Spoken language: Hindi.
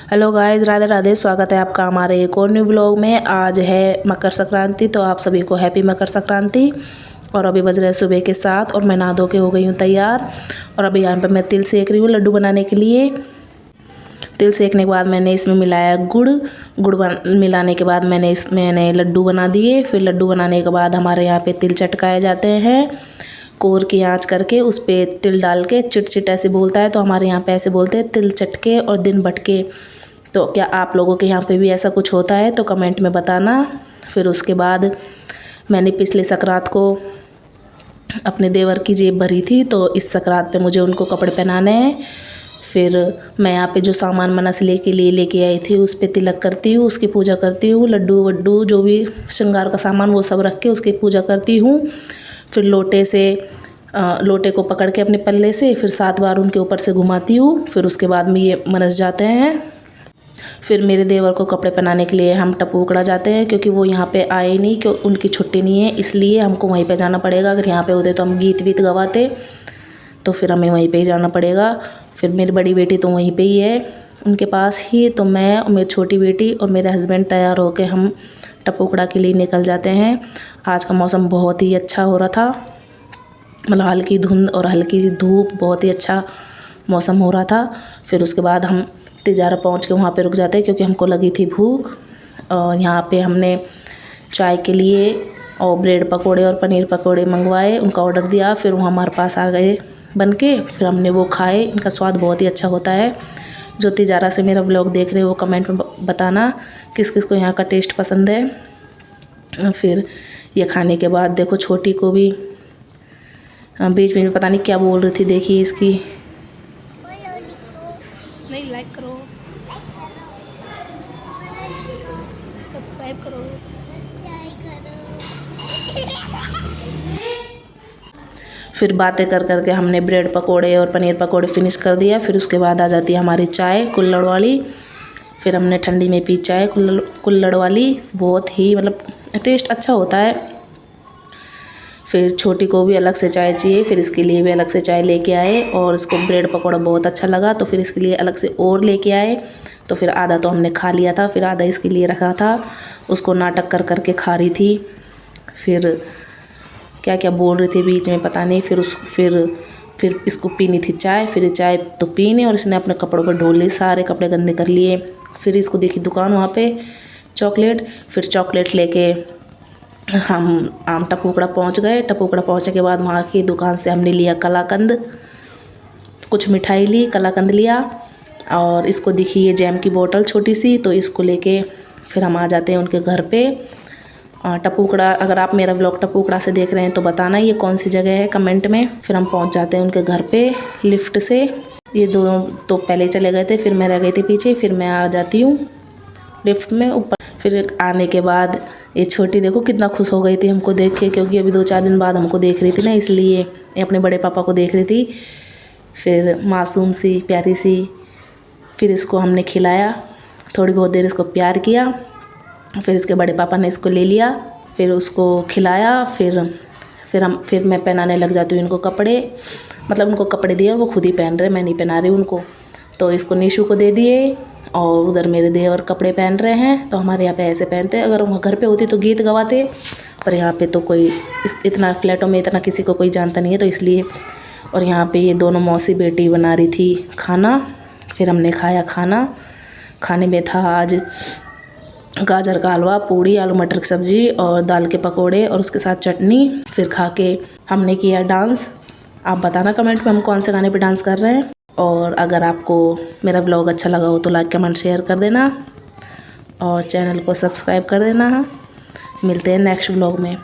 Hello guys, Radhe Radhe. स्वागत है आपका हमारे एक और न्यू व्लॉग में। आज है मकर संक्रांति, तो आप सभी को हैप्पी मकर संक्रांति। और अभी बज रहे हैं सुबह के 7 और मैं नहा धो के हो गई हूँ तैयार। और अभी यहाँ पे मैं तिल सेक रही हूँ लड्डू बनाने के लिए। तिल सेकने के बाद मैंने इसमें मिलाया गुड़ मिलाने के बाद मैंने लड्डू बना दिए। फिर लड्डू बनाने के बाद हमारे यहाँ पे तिल चटकाए जाते हैं। कोर की आंच करके उस पर तिल डाल के चिट ऐसे बोलता है, तो हमारे यहाँ पे ऐसे बोलते हैं तिल चटके और दिन भटके। तो क्या आप लोगों के यहाँ पे भी ऐसा कुछ होता है तो कमेंट में बताना। फिर उसके बाद मैंने पिछले संक्रांत को अपने देवर की जेब भरी थी, तो इस संक्रांत पे मुझे उनको कपड़े पहनाने हैं। फिर मैं यहाँ पे जो सामान मनसले के लिए लेके आई थी उस पर तिलक करती हूँ, उसकी पूजा करती हूँ। लड्डू वड्डू जो भी श्रृंगार का सामान वो सब रख के उसकी पूजा करती हूँ। फिर लोटे को पकड़ के अपने पल्ले से फिर 7 बार उनके ऊपर से घुमाती हूँ। फिर उसके बाद में ये मनस जाते हैं। फिर मेरे देवर को कपड़े पहनाने के लिए हम टपूकड़ा जाते हैं, क्योंकि वो यहाँ पे आए नहीं, क्यों उनकी छुट्टी नहीं है, इसलिए हमको वहीं पे जाना पड़ेगा। अगर यहाँ पे होते तो हम गीत वीत गवाते, तो फिर हमें वहीं पे ही जाना पड़ेगा। फिर मेरी बड़ी बेटी तो वहीं पे ही है उनके पास ही, तो मैं और मेरी छोटी बेटी और मेरे हस्बैंड तैयार होकर हम टपूकड़ा के लिए निकल जाते हैं। आज का मौसम बहुत ही अच्छा हो रहा था, मतलब हल्की धुंध और हल्की सी धूप, बहुत ही अच्छा मौसम हो रहा था। फिर उसके बाद हम तिजारा पहुंच के वहाँ पे रुक जाते हैं, क्योंकि हमको लगी थी भूख। और यहाँ पे हमने चाय के लिए और ब्रेड पकोड़े और पनीर पकोड़े मंगवाए, उनका ऑर्डर दिया। फिर वो हमारे पास आ गए बन के, फिर हमने वो खाए। इनका स्वाद बहुत ही अच्छा होता है। जो तिजारा से मेरा व्लॉग देख रहे हो वो कमेंट में बताना किस किस को यहाँ का टेस्ट पसंद है। फिर ये खाने के बाद देखो छोटी को भी बीच में पता नहीं क्या बोल रही थी, देखिए इसकी। नहीं, लाइक करो, सब्सक्राइब करो। फिर बातें कर करके हमने ब्रेड पकोड़े और पनीर पकोड़े फिनिश कर दिया। फिर उसके बाद आ जाती है हमारी चाय कुल्हड़ वाली। फिर हमने ठंडी में पी चाय कुल्हड़ वाली, बहुत ही मतलब टेस्ट अच्छा होता है। फिर छोटी को भी अलग से चाय चाहिए, फिर इसके लिए भी अलग से चाय लेके आए। और इसको ब्रेड पकौड़ा बहुत अच्छा लगा, तो फिर इसके लिए अलग से और लेके आए। तो फिर आधा तो हमने खा लिया था, फिर आधा इसके लिए रखा था। उसको नाटक कर करके खा रही थी। फिर क्या क्या बोल रही थी बीच में पता नहीं। फिर इसको पीनी थी चाय। फिर चाय तो पीने, और इसने अपने कपड़ों पर ढोल ली, सारे कपड़े गंदे कर लिए। फिर इसको देखी दुकान वहाँ पे चॉकलेट, फिर चॉकलेट लेके हम टपूकड़ा पहुँच गए। टपूकड़ा पहुँचने के बाद वहाँ की दुकान से हमने लिया कलाकंद, कुछ मिठाई ली, कलाकंद लिया। और इसको दिखी ये जैम की बोतल छोटी सी, तो इसको लेके फिर हम आ जाते हैं उनके घर पे। टपूकड़ा, अगर आप मेरा व्लॉग टपूकड़ा से देख रहे हैं तो बताना ये कौन सी जगह है कमेंट में। फिर हम पहुँच जाते हैं उनके घर पे लिफ्ट से। ये दोनों तो पहले चले गए थे, फिर मैं रह गई थी पीछे। फिर मैं आ जाती हूँ लिफ्ट में ऊपर। फिर आने के बाद ये छोटी देखो कितना खुश हो गई थी हमको देख के, क्योंकि अभी 2-4 दिन बाद हमको देख रही थी ना, इसलिए ये अपने बड़े पापा को देख रही थी। फिर मासूम सी प्यारी सी, फिर इसको हमने खिलाया, थोड़ी बहुत देर इसको प्यार किया। फिर इसके बड़े पापा ने इसको ले लिया, फिर उसको खिलाया। फिर मैं पहनाने लग जाती हूँ इनको कपड़े, मतलब उनको कपड़े दिए और वो खुद ही पहन रहे, मैं नहीं पहना रही उनको। तो इसको निशु को दे दिए, और उधर मेरे देवर कपड़े पहन रहे हैं। तो हमारे यहाँ पे ऐसे पहनते हैं। अगर वहाँ घर पे होती तो गीत गवाते, पर यहाँ पे तो कोई इतना फ्लैटों में इतना किसी को कोई जानता नहीं है, तो इसलिए। और यहाँ पे ये दोनों मौसी बेटी बना रही थी खाना। फिर हमने खाया खाना। खाने में था आज गाजर का हलवा, पूड़ी, आलू मटर की सब्ज़ी और दाल के पकोड़े और उसके साथ चटनी। फिर खा के हमने किया डांस। आप बताना कमेंट में हम कौन से गाने पे डांस कर रहे हैं। और अगर आपको मेरा ब्लॉग अच्छा लगा हो तो लाइक कमेंट शेयर कर देना, और चैनल को सब्सक्राइब कर देना। मिलते हैं नेक्स्ट ब्लॉग में।